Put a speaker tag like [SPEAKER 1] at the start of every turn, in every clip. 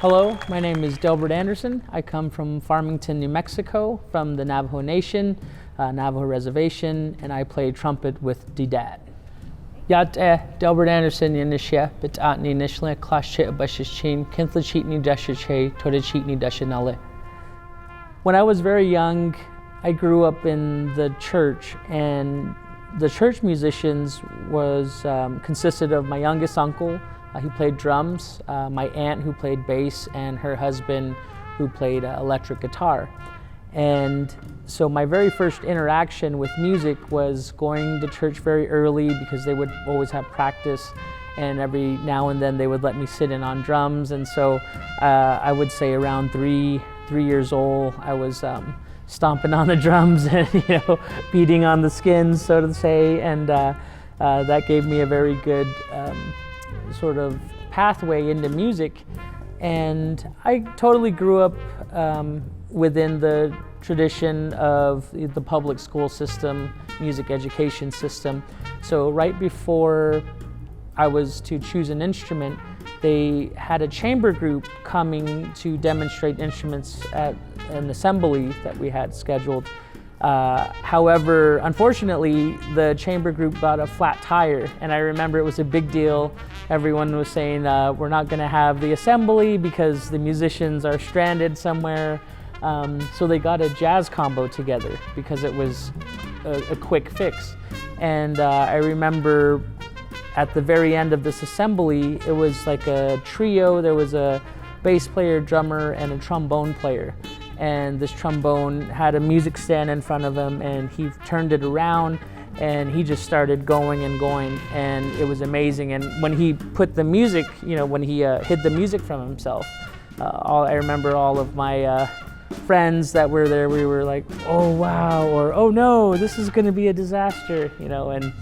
[SPEAKER 1] Hello, my name is Delbert Anderson. I come from Farmington, New Mexico, from the Navajo Nation, Navajo Reservation, and I play trumpet with D-Dad. Yat Delbert Anderson Yanishia, bit atni nishle, klashe abashichin, kintlachitni dashache, todachitni dashanale. When I was very young, I grew up in the church, and the church musicians consisted of my youngest uncle. He played drums, my aunt who played bass, and her husband who played electric guitar. And so my very first interaction with music was going to church very early because they would always have practice, and every now and then they would let me sit in on drums. And so I would say around three years old, I was stomping on the drums and beating on the skins, so to say, and that gave me a very good sort of pathway into music. And I totally grew up within the tradition of the public school system, music education system. So right before I was to choose an instrument, they had a chamber group coming to demonstrate instruments at an assembly that we had scheduled. However, unfortunately, the chamber group got a flat tire, and I remember it was a big deal. Everyone was saying, we're not going to have the assembly because the musicians are stranded somewhere. So they got a jazz combo together because it was a quick fix. And I remember at the very end of this assembly, it was like a trio. There was a bass player, drummer, and a trombone player. And this trombone had a music stand in front of him, and he turned it around and he just started going and going, and it was amazing. And when he put the music, when he hid the music from himself, I remember all of my friends that were there, we were like, oh wow, or oh no, this is going to be a disaster, and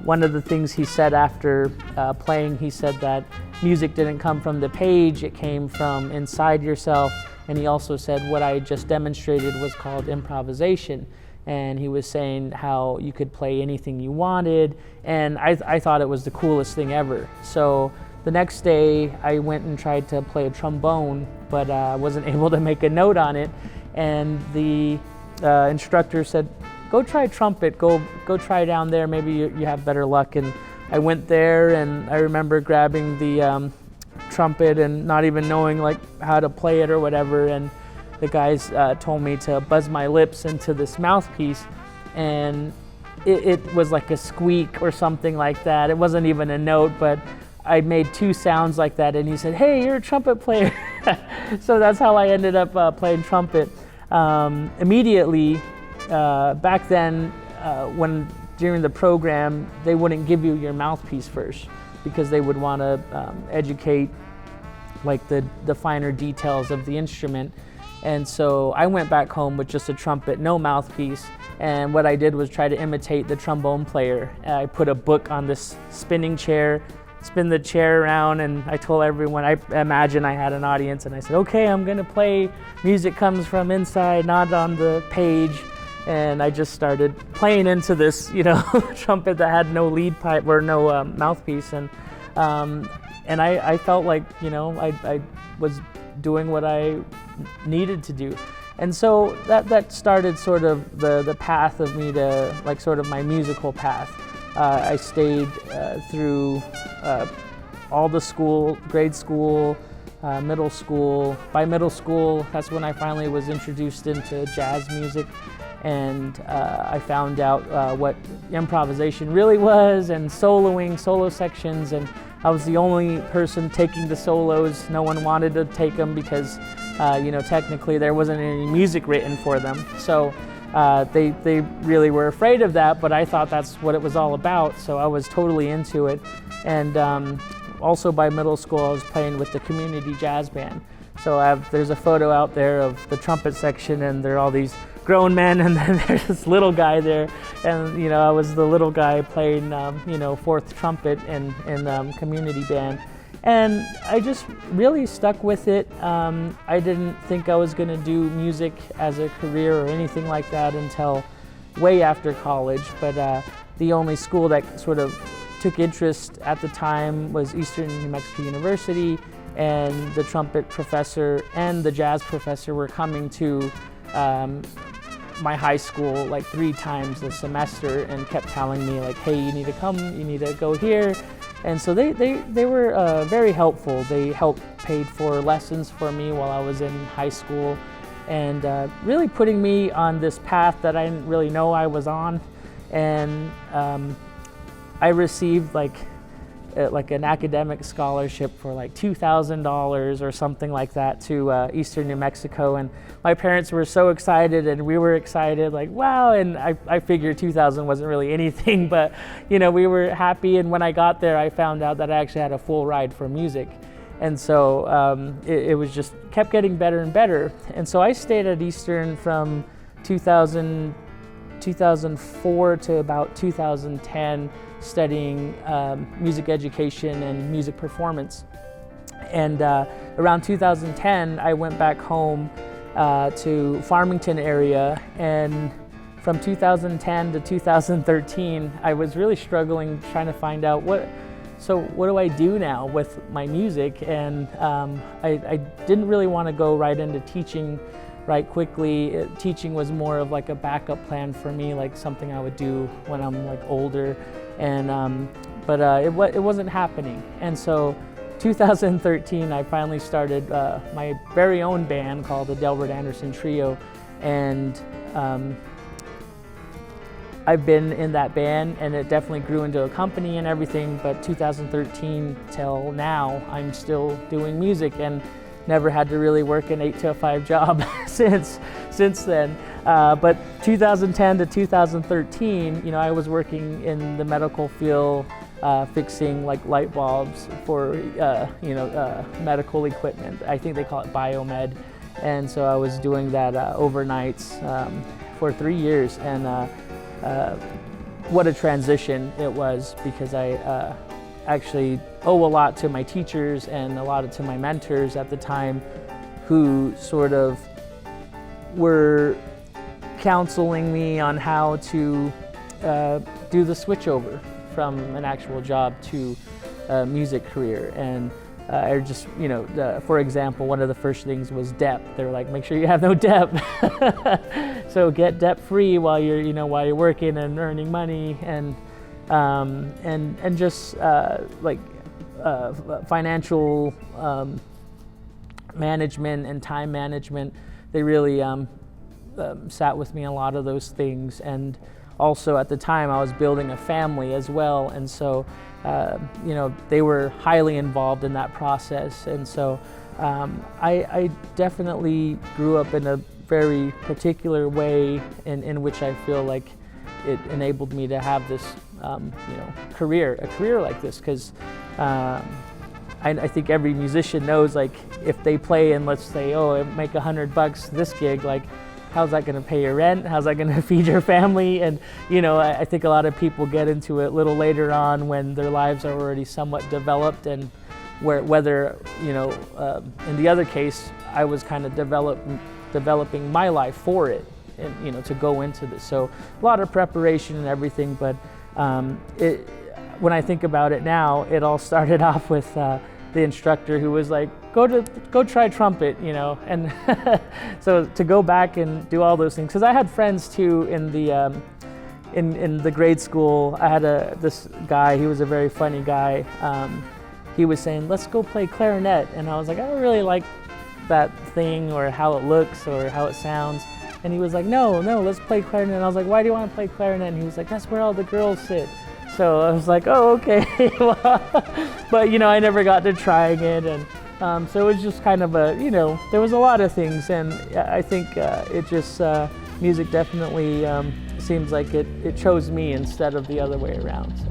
[SPEAKER 1] one of the things he said after playing, he said that music didn't come from the page, it came from inside yourself. And he also said what I just demonstrated was called improvisation. And he was saying how you could play anything you wanted. And I thought it was the coolest thing ever. So the next day I went and tried to play a trombone, but I wasn't able to make a note on it. And the instructor said, go try trumpet, go try down there, maybe you have better luck. And I went there, and I remember grabbing the trumpet and not even knowing how to play it or whatever, and the guys told me to buzz my lips into this mouthpiece, and it was like a squeak or something like that. It wasn't even a note, but I made two sounds like that, and he said, hey, you're a trumpet player. So that's how I ended up playing trumpet. Immediately back then, when during the program, they wouldn't give you your mouthpiece first because they would want to educate the finer details of the instrument. And so I went back home with just a trumpet, no mouthpiece, and what I did was try to imitate the trombone player. I put a book on this spinning chair, spin the chair around, and I told everyone, I imagine I had an audience, and I said, okay, I'm gonna play Music Comes From Inside, not on the page. And I just started playing into this, trumpet that had no lead pipe or no mouthpiece, and I felt like, I was doing what I needed to do. And so that started sort of the path of me to, sort of my musical path. I stayed through all the school, grade school, middle school. By middle school, that's when I finally was introduced into jazz music. And I found out what improvisation really was, and solo sections, and I was the only person taking the solos. No one wanted to take them because, technically there wasn't any music written for them. So they really were afraid of that, but I thought that's what it was all about, so I was totally into it. And also by middle school, I was playing with the community jazz band. So there's a photo out there of the trumpet section, and there are all these grown men, and then there's this little guy there, and I was the little guy playing fourth trumpet in community band, and I just really stuck with it. I didn't think I was going to do music as a career or anything like that until way after college, but the only school that sort of took interest at the time was Eastern New Mexico University, and the trumpet professor and the jazz professor were coming to my high school like 3 times a semester and kept telling me like, hey, you need to come, you need to go here. And so they were very helpful. They helped paid for lessons for me while I was in high school, and really putting me on this path that I didn't really know I was on. And I received like an academic scholarship for like $2,000 or something like that to Eastern New Mexico, and my parents were so excited and we were excited, like wow. And I figured 2,000 wasn't really anything, but you know, we were happy. And when I got there, I found out that I actually had a full ride for music, and so it was just kept getting better and better. And so I stayed at Eastern from 2004 to about 2010, studying music education and music performance. And around 2010, I went back home to Farmington area, and from 2010 to 2013, I was really struggling trying to find out what do I do now with my music. And I didn't really want to go right into teaching right quickly. Teaching was more of like a backup plan for me, like something I would do when I'm like older. And but it wasn't happening. And so 2013, I finally started my very own band called the Delbert Anderson Trio, and I've been in that band, and it definitely grew into a company and everything. But 2013 till now, I'm still doing music and never had to really work an 8 to 5 job since then. But 2010 to 2013, you know, I was working in the medical field, fixing like light bulbs for medical equipment. I think they call it biomed. And so I was doing that overnights for 3 years, and what a transition it was, because I actually owe a lot to my teachers and a lot to my mentors at the time, who sort of were counseling me on how to do the switchover from an actual job to a music career. And I just, you know, for example, one of the first things was debt. They were like, make sure you have no debt. So get debt free while you're working and earning money, and just financial management and time management. They really sat with me a lot of those things. And also at the time I was building a family as well, and so they were highly involved in that process. And so I definitely grew up in a very particular way in which I feel like it enabled me to have this a career like this, because I think every musician knows, like, if they play and let's say, make $100 this gig, like, how's that going to pay your rent? How's that going to feed your family? And I think a lot of people get into it a little later on when their lives are already somewhat developed, and whether in the other case, I was kind of developing my life for it, and to go into this. So a lot of preparation and everything, but when I think about it now, it all started off with the instructor who was like, go try trumpet, and so to go back and do all those things, because I had friends too in the grade school. I had this guy, he was a very funny guy. He was saying, let's go play clarinet, and I was like, I don't really like that thing or how it looks or how it sounds. And he was like, no, let's play clarinet. And I was like, why do you want to play clarinet? And he was like, that's where all the girls sit. So I was like, oh, okay. But I never got to trying it, and so it was just kind of there was a lot of things, and I think it just music definitely seems like it chose me instead of the other way around. So.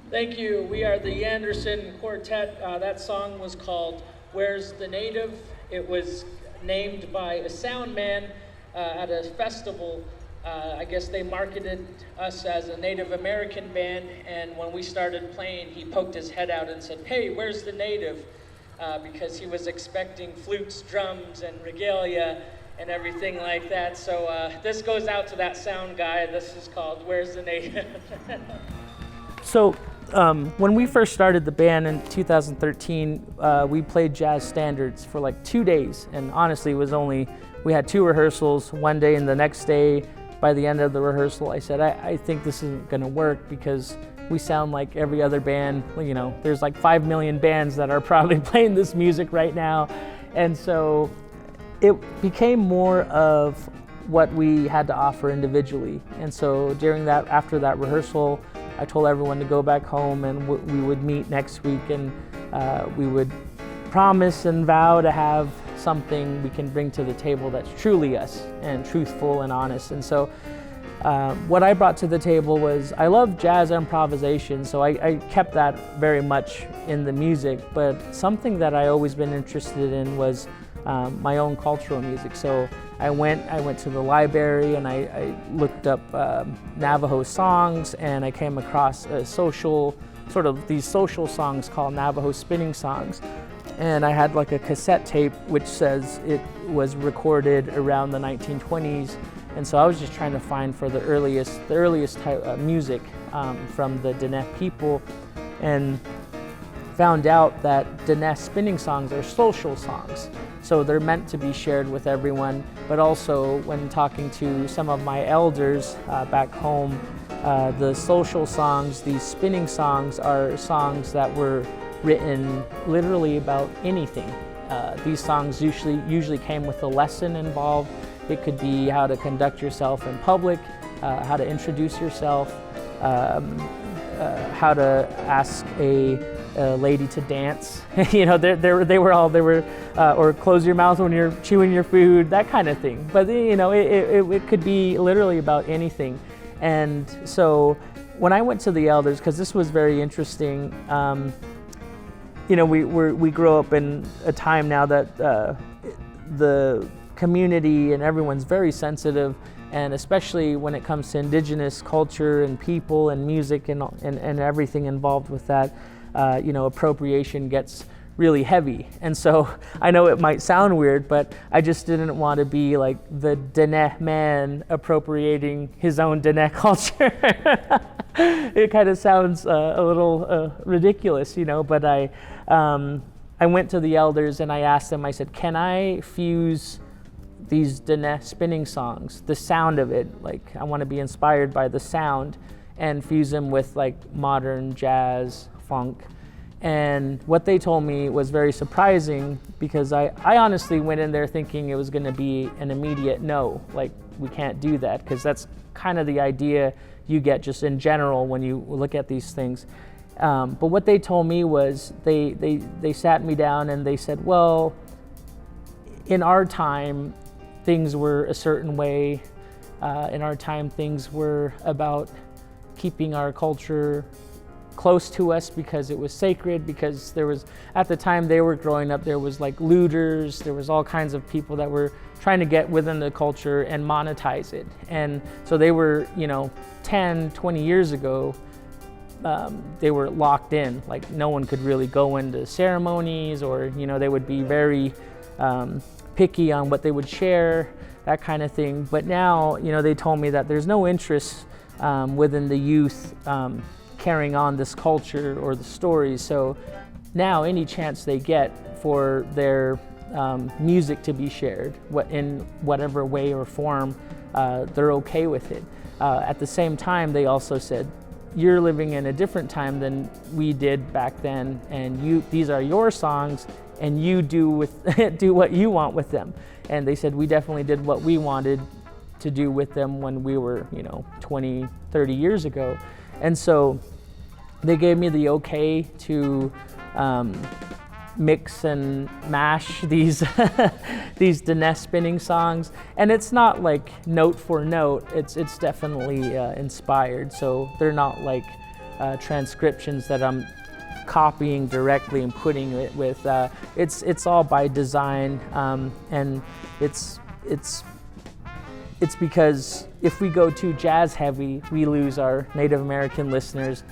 [SPEAKER 1] Thank you. We are the Anderson Quartet. That song was called Where's the Native? It was named by a sound man at a festival. I guess they marketed us as a Native American band, and when we started playing, he poked his head out and said, "Hey, where's the native?" Because he was expecting flutes, drums, and regalia and everything like that. So this goes out to that sound guy. This is called Where's the Native? So when we first started the band in 2013, we played jazz standards for like 2 days. And honestly, we had 2 rehearsals, one day and the next day. By the end of the rehearsal, I said, I think this isn't gonna work because we sound like every other band. You know, there's like 5 million bands that are probably playing this music right now. And so it became more of what we had to offer individually. And so after that rehearsal, I told everyone to go back home and we would meet next week, and we would promise and vow to have something we can bring to the table that's truly us and truthful and honest. And so what I brought to the table was, I love jazz improvisation, so I kept that very much in the music, but something that I always been interested in was my own cultural music. So I went to the library and I looked up Navajo songs, and I came across these social songs called Navajo spinning songs. And I had like a cassette tape which says it was recorded around the 1920s. And so I was just trying to find for the earliest type of music from the Dine people, and found out that Dine spinning songs are social songs. So they're meant to be shared with everyone, but also when talking to some of my elders back home, the social songs, these spinning songs, are songs that were written literally about anything. These songs usually came with a lesson involved. It could be how to conduct yourself in public, how to introduce yourself, how to ask a lady to dance. You know, or close your mouth when you're chewing your food, that kind of thing. But you know, it could be literally about anything. And so when I went to the elders, because this was very interesting, you know, we grow up in a time now that the community and everyone's very sensitive, and especially when it comes to indigenous culture and people and music and everything involved with that, you know, appropriation gets really heavy. And so I know it might sound weird, but I just didn't want to be like the Dine man appropriating his own Dine culture. It kind of sounds a little ridiculous, you know, but I went to the elders and I asked them, I said, can I fuse these Dine spinning songs, the sound of it, like I want to be inspired by the sound, and fuse them with like modern jazz, funk. And what they told me was very surprising, because I honestly went in there thinking it was going to be an immediate no, like we can't do that, because that's kind of the idea you get just in general when you look at these things. But what they told me was they sat me down and they said, well, in our time, things were a certain way. In our time, things were about keeping our culture close to us because it was sacred, because there was, at the time they were growing up, there was like looters, there was all kinds of people that were trying to get within the culture and monetize it. And so they were, you know, 10, 20 years ago, they were locked in, like no one could really go into ceremonies, or, you know, they would be very picky on what they would share, that kind of thing. But now, you know, they told me that there's no interest within the youth carrying on this culture or the stories. So now any chance they get for their music to be shared, in whatever way or form, they're okay with it. At the same time, they also said, you're living in a different time than we did back then, and these are your songs, and you do what you want with them. And they said, we definitely did what we wanted to do with them when we were, you know, 20, 30 years ago. And so they gave me the okay to mix and mash these these Dine spinning songs, and it's not like note for note. It's definitely inspired. So they're not like transcriptions that I'm copying directly and putting it with. It's all by design, and it's because if we go too jazz heavy, we lose our Native American listeners.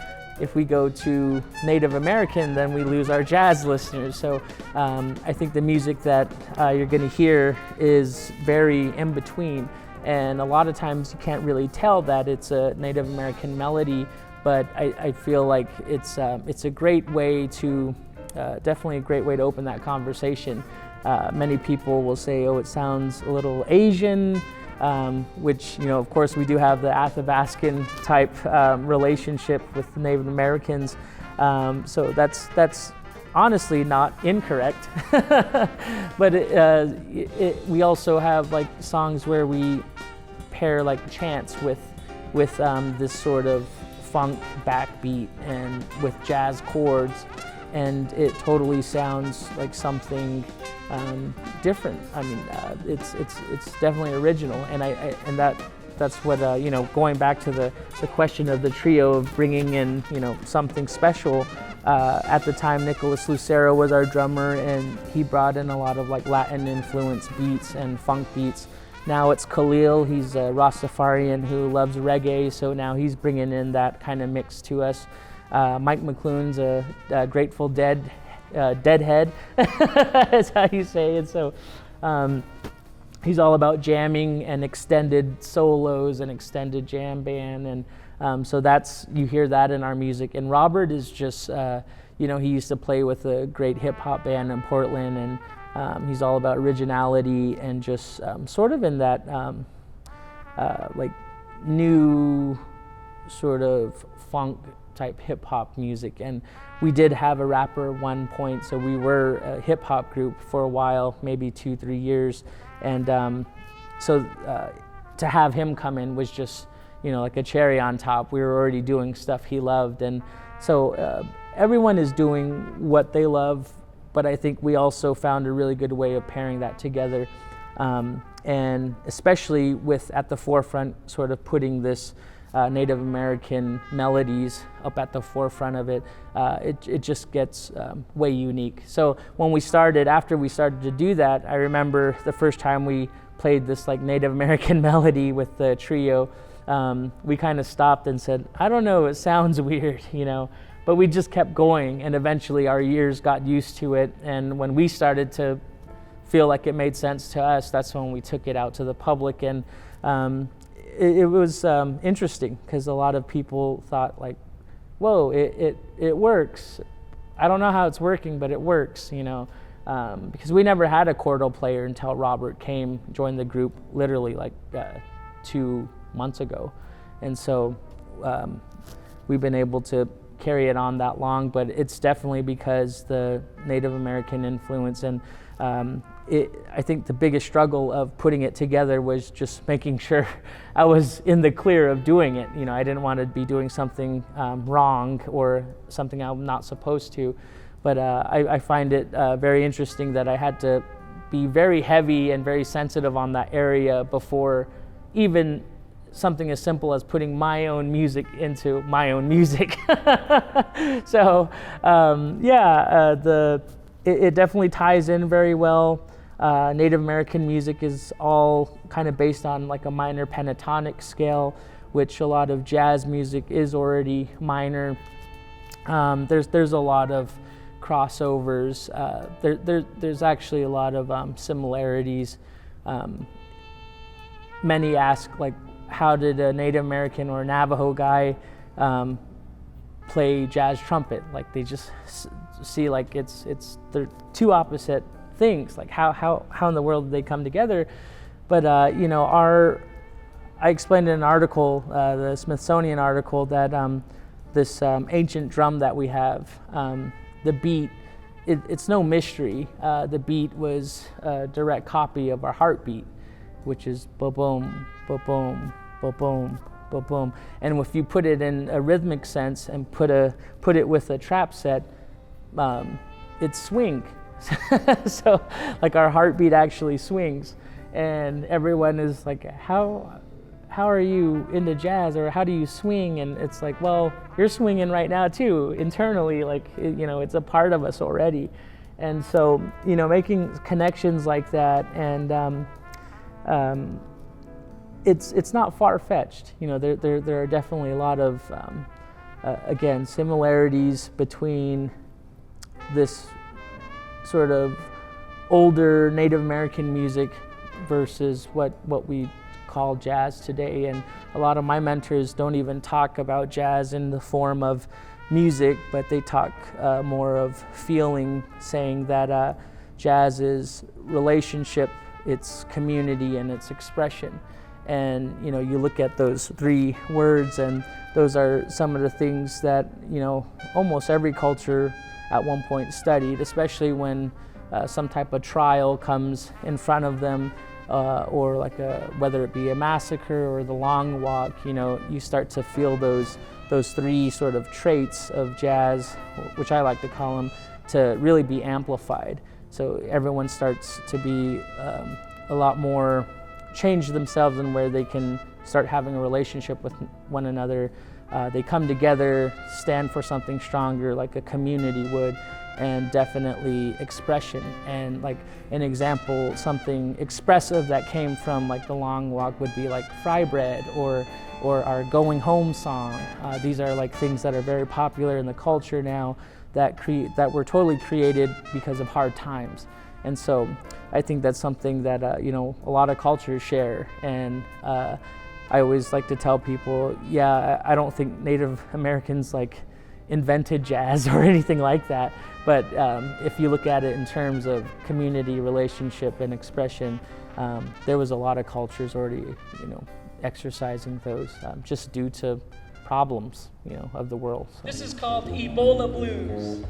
[SPEAKER 1] If we go too Native American, then we lose our jazz listeners. So I think the music that you're going to hear is very in between, and a lot of times you can't really tell that it's a Native American melody, but I feel like it's a great way to, definitely a great way to open that conversation. Many people will say, oh, it sounds a little Asian, which, you know, of course we do have the Athabascan type relationship with the Native Americans. So that's honestly not incorrect. But we also have like songs where we pair like chants with this sort of funk backbeat and with jazz chords, and it totally sounds like something different. I mean, it's definitely original, and that's what you know. Going back to the question of the trio of bringing in, you know, something special. At the time, Nicholas Lucero was our drummer, and he brought in a lot of like Latin influence beats and funk beats. Now it's Khalil. He's a Rastafarian who loves reggae, so now he's bringing in that kind of mix to us. Mike McClune's a Grateful Dead deadhead, that's how you say it. So he's all about jamming and extended solos and extended jam band, and so you hear that in our music. And Robert is just, you know, he used to play with a great hip hop band in Portland, and he's all about originality and just sort of in that like new sort of funk type hip hop music. And we did have a rapper at one point, so we were a hip hop group for a while, maybe 2-3 years. And so to have him come in was just, you know, like a cherry on top. We were already doing stuff he loved, and so everyone is doing what they love, but I think we also found a really good way of pairing that together, and especially with at the forefront sort of putting this Native American melodies up at the forefront of it. It just gets way unique. So after we started to do that, I remember the first time we played this like Native American melody with the trio, we kind of stopped and said, I don't know, it sounds weird, you know, but we just kept going, and eventually our ears got used to it, and when we started to feel like it made sense to us, that's when we took it out to the public. And it was interesting because a lot of people thought like, whoa, it works. I don't know how it's working, but it works, you know, because we never had a chordal player until Robert joined the group literally like 2 months ago. And so we've been able to carry it on that long, but it's definitely because the Native American influence. And I think the biggest struggle of putting it together was just making sure I was in the clear of doing it. You know, I didn't want to be doing something wrong or something I'm not supposed to. But I find it very interesting that I had to be very heavy and very sensitive on that area before even something as simple as putting my own music into my own music. So it definitely ties in very well. Native American music is all kind of based on like a minor pentatonic scale, which a lot of jazz music is already minor. There's a lot of crossovers. There's actually a lot of similarities. Many ask like, how did a Native American or Navajo guy play jazz trumpet? Like they just see like they're two opposite things. Like how in the world did they come together? But you know, I explained in an article, the Smithsonian article, that this ancient drum that we have, the beat, it's no mystery. The beat was a direct copy of our heartbeat, which is ba-boom, ba-boom, ba-boom, ba-boom. And if you put it in a rhythmic sense and put it with a trap set, it swings. So like our heartbeat actually swings, and everyone is like, how how are you into jazz, or how do you swing? And it's like, well, you're swinging right now too, internally, like, it's a part of us already. And so, making connections like that, and it's not far-fetched. There are definitely a lot of, again, similarities between this sort of older Native American music versus what we call jazz today. And a lot of my mentors don't even talk about jazz in the form of music, but they talk more of feeling, saying that jazz is relationship, it's community, and it's expression. And you look at those three words, and those are some of the things that almost every culture at one point studied, especially when some type of trial comes in front of them, or like whether it be a massacre or the long walk. You start to feel those three sort of traits of jazz, which I like to call them, to really be amplified. So everyone starts to be a lot more change themselves, and where they can start having a relationship with one another. They come together, stand for something stronger, like a community would, and definitely expression. And like an example, something expressive that came from like the long walk would be like Fry Bread, or our Going Home song. These are like things that are very popular in the culture now, that were totally created because of hard times. And so I think that's something that a lot of cultures share. And I always like to tell people, I don't think Native Americans like invented jazz or anything like that, but if you look at it in terms of community, relationship, and expression, there was a lot of cultures already exercising those, just due to problems of the world. So.
[SPEAKER 2] This is called Ebola Blues.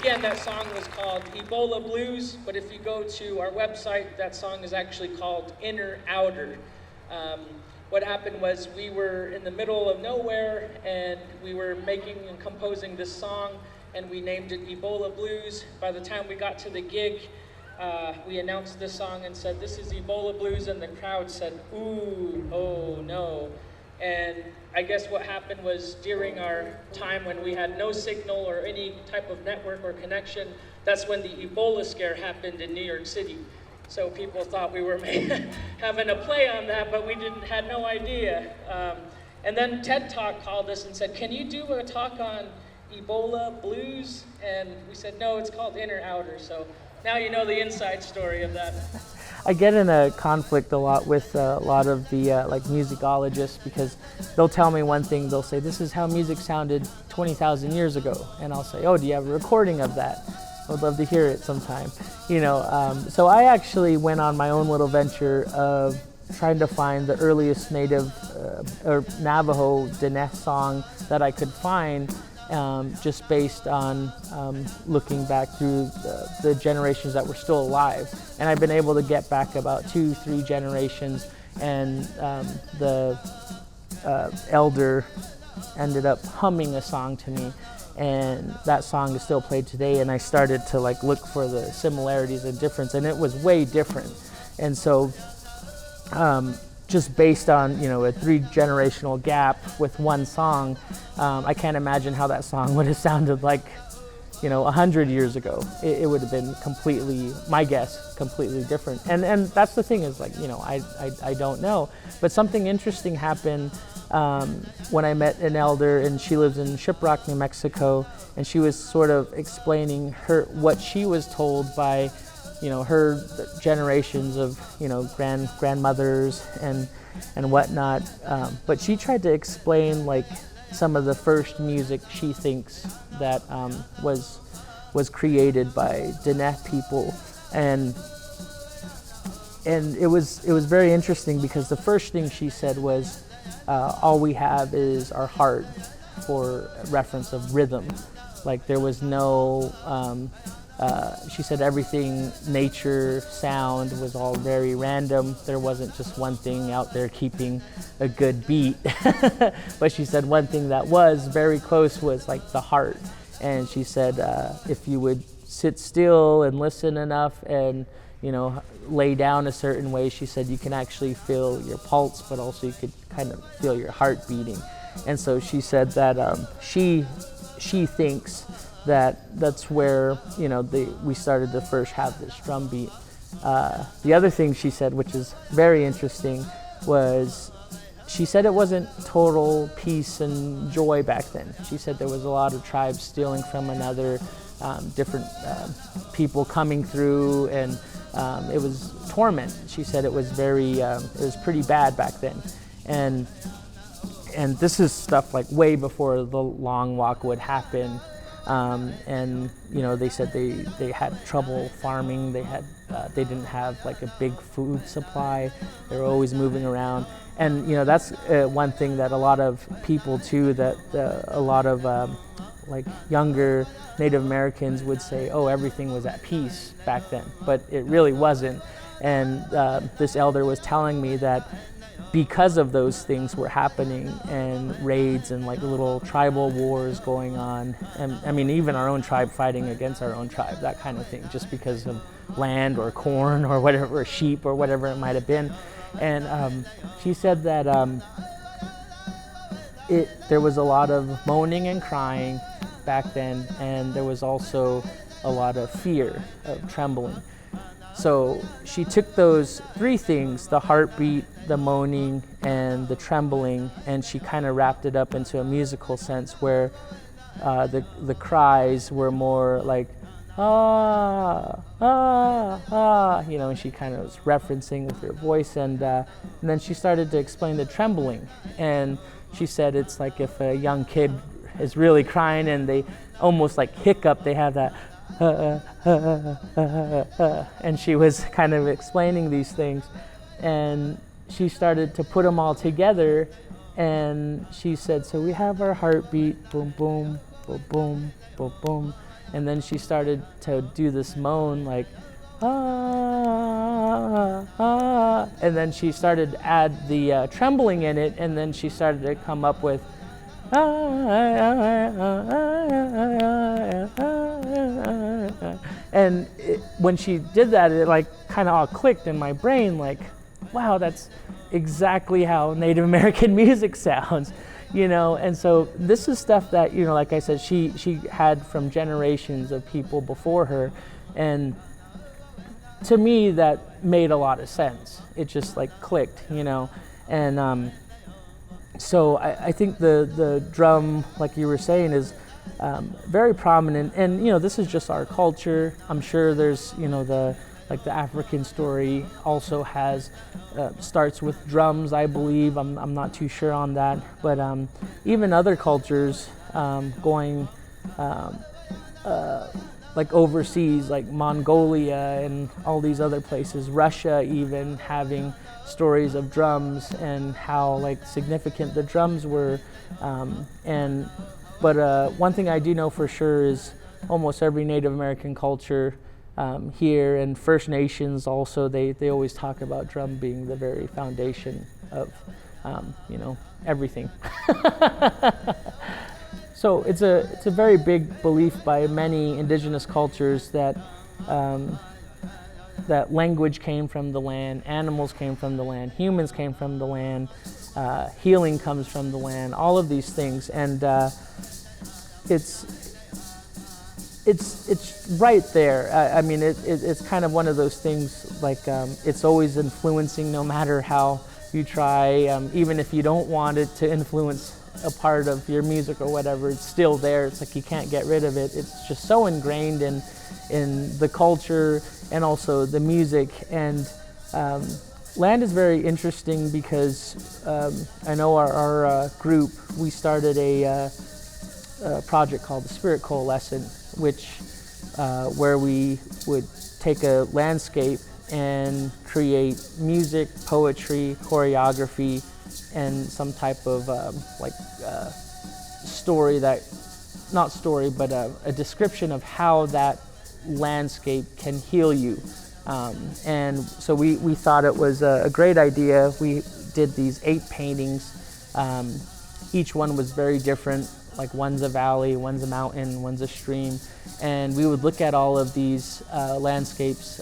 [SPEAKER 2] Again, that song was called Ebola Blues, but if you go to our website, that song is actually called Inner Outer. What happened was we were in the middle of nowhere and we were making and composing this song, and we named it Ebola Blues. By the time we got to the gig, we announced this song and said, "This is Ebola Blues," and the crowd said, "Ooh, oh no." And I guess what happened was during our time when we had no signal or any type of network or connection, that's when the Ebola scare happened in New York City. So people thought we were having a play on that, but we had no idea. And then TED Talk called us and said, "Can you do a talk on Ebola Blues?" And we said, "No, it's called Inner Outer." So now you know the inside story of that.
[SPEAKER 1] I get in a conflict a lot with a lot of the like musicologists, because they'll tell me one thing, they'll say, "This is how music sounded 20,000 years ago." And I'll say, "Oh, do you have a recording of that? I would love to hear it sometime." So I actually went on my own little venture of trying to find the earliest native or Navajo Dine song that I could find, just based on looking back through the generations that were still alive. And I've been able to get back about 2-3 generations, and the elder ended up humming a song to me, and that song is still played today. And I started to like look for the similarities and difference, and it was way different. And so just based on a 3-generational gap with one song, I can't imagine how that song would have sounded like 100 years ago. It would have been completely, my guess, completely different. And that's the thing, is like, I don't know. But something interesting happened when I met an elder, and she lives in Shiprock, New Mexico, and she was sort of explaining what she was told by her generations of grandmothers and whatnot, but she tried to explain like some of the first music she thinks that was created by Dine people, and it was very interesting, because the first thing she said was, "All we have is our heart," for reference of rhythm. Like there was no she said everything, nature, sound, was all very random. There wasn't just one thing out there keeping a good beat. But she said one thing that was very close was like the heart. And she said if you would sit still and listen enough and lay down a certain way, she said you can actually feel your pulse, but also you could kind of feel your heart beating. And so she said that she thinks that's where we started to first have this drum beat. The other thing she said, which is very interesting, was she said it wasn't total peace and joy back then. She said there was a lot of tribes stealing from another, different people coming through, and it was torment. She said it was it was pretty bad back then. And this is stuff like way before the long walk would happen. And they said they had trouble farming. They didn't have like a big food supply. They were always moving around, and that's one thing that a lot of people too, that a lot of like younger Native Americans would say, "Oh, everything was at peace back then," but it really wasn't. And this elder was telling me that because of those things were happening, and raids and like little tribal wars going on, and I mean even our own tribe fighting against our own tribe, that kind of thing, just because of land or corn or whatever, or sheep or whatever it might have been. And she said that there was a lot of moaning and crying back then, and there was also a lot of fear, of trembling. So she took those 3 things, the heartbeat, the moaning, and the trembling, and she kind of wrapped it up into a musical sense, where the cries were more like, ah, ah, ah, and she kind of was referencing with her voice, and then she started to explain the trembling. And she said it's like if a young kid is really crying and they almost like hiccup, they have that, and she was kind of explaining these things, and she started to put them all together, and she said, so we have our heartbeat, boom, boom, boom, boom, boom, boom, And then she started to do this moan like, ah, ah, and then she started to add the trembling in it, and then she started to come up with, and when she did that, it like kind of all clicked in my brain, like, wow, that's exactly how Native American music sounds, you know. And so this is stuff that, you know, like I said, she had from generations of people before her, and to me that made a lot of sense. It just like clicked, you know. And so I think the drum, like you were saying, is very prominent. And you know, this is just our culture. I'm sure there's, you know, the African story also has starts with drums, I believe. I'm not too sure on that, but even other cultures going like overseas, like Mongolia and all these other places, Russia even, having stories of drums and how like significant the drums were. But one thing I do know for sure is almost every Native American culture here, and First Nations also, they always talk about drum being the very foundation of you know, everything. So it's a very big belief by many indigenous cultures that that language came from the land, animals came from the land, humans came from the land, healing comes from the land, all of these things. And it's right there. I mean, it's kind of one of those things, like it's always influencing no matter how you try, even if you don't want it to influence a part of your music or whatever, it's still there. It's like you can't get rid of it. It's just so ingrained in the culture and also the music. And land is very interesting because I know our group, we started a project called the Spirit Coalescent, which where we would take a landscape and create music, poetry, choreography, and some type of story that, not story, but a description of how that landscape can heal you. And so we thought it was a great idea. We did these 8 paintings. Each one was very different. Like one's a valley, one's a mountain, one's a stream. And we would look at all of these landscapes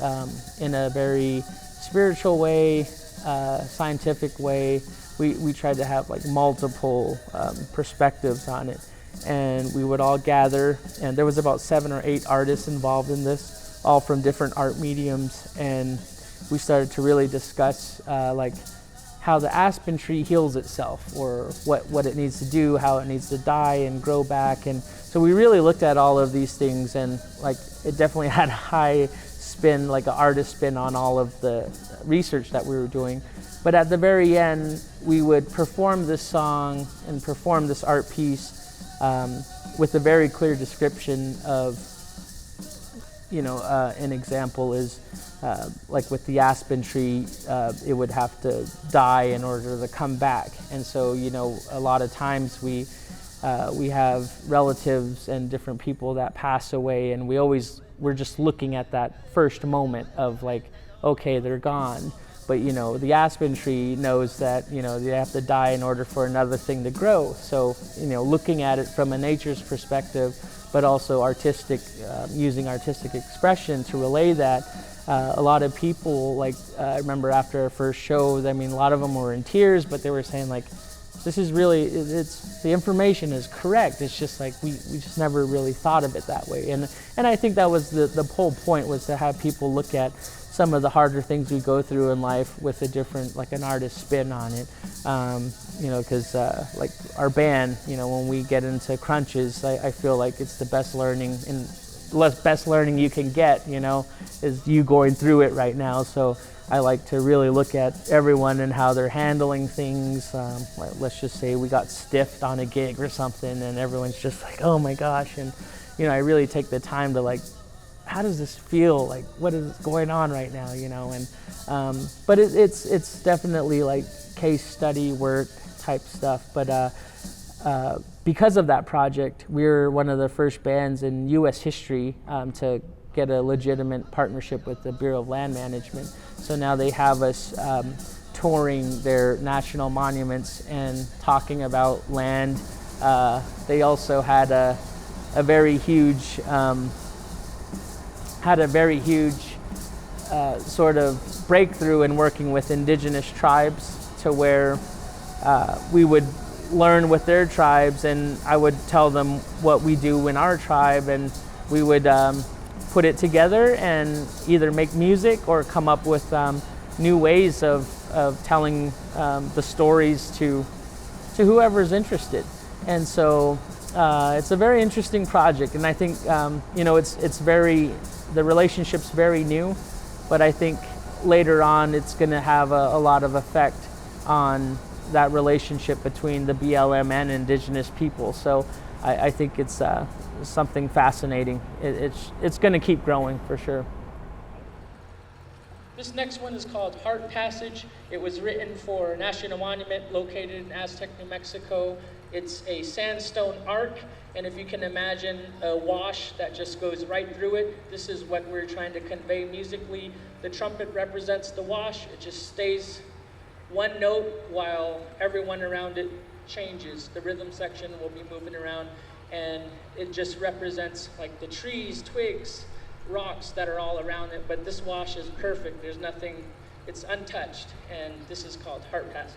[SPEAKER 1] in a very spiritual way, scientific way. We tried to have like multiple perspectives on it. And we would all gather, and there was about 7 or 8 artists involved in this, all from different art mediums. And we started to really discuss like how the aspen tree heals itself, or what it needs to do, how it needs to die and grow back. And so we really looked at all of these things, and like it definitely had a high spin, like an artist spin on all of the research that we were doing. But at the very end, we would perform this song and perform this art piece with a very clear description of, you know, an example is like with the aspen tree, it would have to die in order to come back. And so, you know, a lot of times we have relatives and different people that pass away, and we're just looking at that first moment of like, okay, they're gone. But, you know, the aspen tree knows that, you know, they have to die in order for another thing to grow. So, you know, looking at it from a nature's perspective, but also artistic, using artistic expression to relay that. A lot of people, like, I remember after our first show, I mean, a lot of them were in tears, but they were saying, like, this is really, the information is correct. It's just like, we just never really thought of it that way. And I think that was the whole point, was to have people look at some of the harder things we go through in life with a different, like an artist spin on it. You know, because like our band, you know, when we get into crunches, I feel like it's the best learning, and best learning you can get, you know, is you going through it right now. So I like to really look at everyone and how they're handling things. Let's just say we got stiffed on a gig or something, and everyone's just like, oh my gosh. And, you know, I really take the time to like, how does this feel? Like, what is going on right now, you know? And but it's definitely like case study work type stuff. But because of that project, we're one of the first bands in U.S. history to get a legitimate partnership with the Bureau of Land Management. So now they have us touring their national monuments and talking about land. They also had a very huge sort of breakthrough in working with indigenous tribes, to where we would learn with their tribes, and I would tell them what we do in our tribe, and we would put it together and either make music or come up with new ways of telling the stories to whoever's interested. And so it's a very interesting project, and I think the relationship's very new, but I think later on it's going to have a lot of effect on that relationship between the BLM and indigenous people. So I think it's something fascinating. It's going to keep growing for sure.
[SPEAKER 2] This next one is called Heart Passage. It was written for a national monument located in Aztec, New Mexico. It's a sandstone arc, and if you can imagine a wash that just goes right through it, this is what we're trying to convey musically. The trumpet represents the wash. It just stays one note while everyone around it changes. The rhythm section will be moving around, and it just represents like the trees, twigs, rocks that are all around it, but this wash is perfect. There's nothing, it's untouched, and this is called Heart Passage.